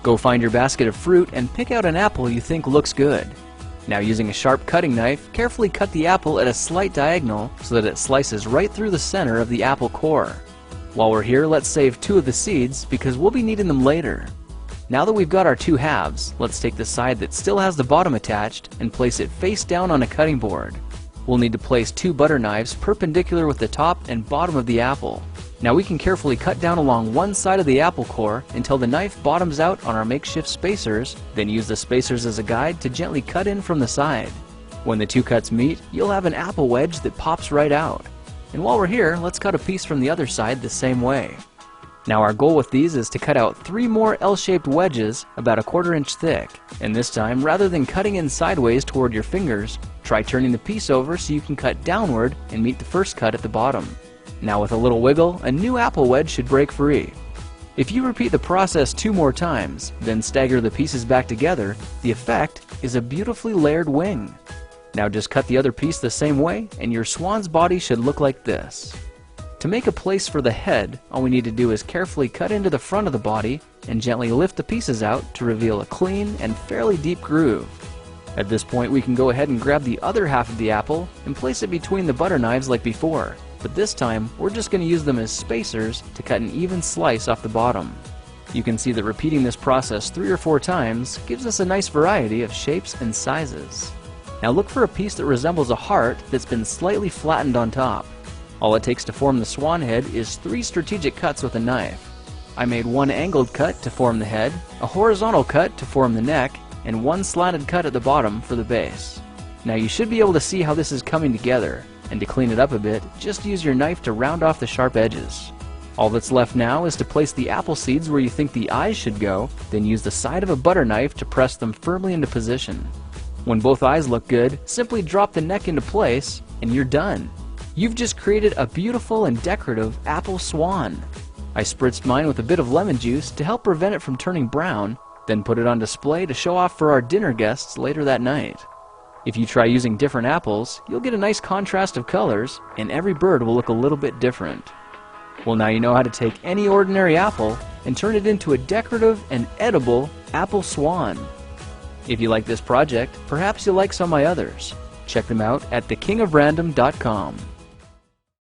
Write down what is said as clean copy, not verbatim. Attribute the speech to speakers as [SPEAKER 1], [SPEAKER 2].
[SPEAKER 1] Go find your basket of fruit and pick out an apple you think looks good. Now, using a sharp cutting knife, carefully cut the apple at a slight diagonal so that it slices right through the center of the apple core. While we're here, let's save 2 of the seeds because we'll be needing them later. Now that we've got our 2 halves, let's take the side that still has the bottom attached and place it face down on a cutting board. We'll need to place 2 butter knives perpendicular with the top and bottom of the apple. Now we can carefully cut down along one side of the apple core until the knife bottoms out on our makeshift spacers, then use the spacers as a guide to gently cut in from the side. When the 2 cuts meet, you'll have an apple wedge that pops right out. And while we're here, let's cut a piece from the other side the same way. Now our goal with these is to cut out 3 more L-shaped wedges about a 1/4 inch thick. And this time, rather than cutting in sideways toward your fingers, try turning the piece over so you can cut downward and meet the first cut at the bottom. Now with a little wiggle, a new apple wedge should break free. If you repeat the process 2 more times, then stagger the pieces back together, the effect is a beautifully layered wing. Now just cut the other piece the same way and your swan's body should look like this. To make a place for the head, all we need to do is carefully cut into the front of the body and gently lift the pieces out to reveal a clean and fairly deep groove. At this point, we can go ahead and grab the other half of the apple and place it between the butter knives like before. But this time, we're just going to use them as spacers to cut an even slice off the bottom. You can see that repeating this process 3 or 4 times gives us a nice variety of shapes and sizes. Now look for a piece that resembles a heart that's been slightly flattened on top. All it takes to form the swan head is 3 strategic cuts with a knife. I made 1 angled cut to form the head, a horizontal cut to form the neck, and 1 slanted cut at the bottom for the base. Now you should be able to see how this is coming together. And to clean it up a bit, just use your knife to round off the sharp edges. All that's left now is to place the apple seeds where you think the eyes should go, then use the side of a butter knife to press them firmly into position. When both eyes look good, simply drop the neck into place, and you're done. You've just created a beautiful and decorative apple swan. I spritzed mine with a bit of lemon juice to help prevent it from turning brown, then put it on display to show off for our dinner guests later that night. If you try using different apples, you'll get a nice contrast of colors, and every bird will look a little bit different. Well, now you know how to take any ordinary apple and turn it into a decorative and edible apple swan. If you like this project, perhaps you'll like some of my others. Check them out at thekingofrandom.com.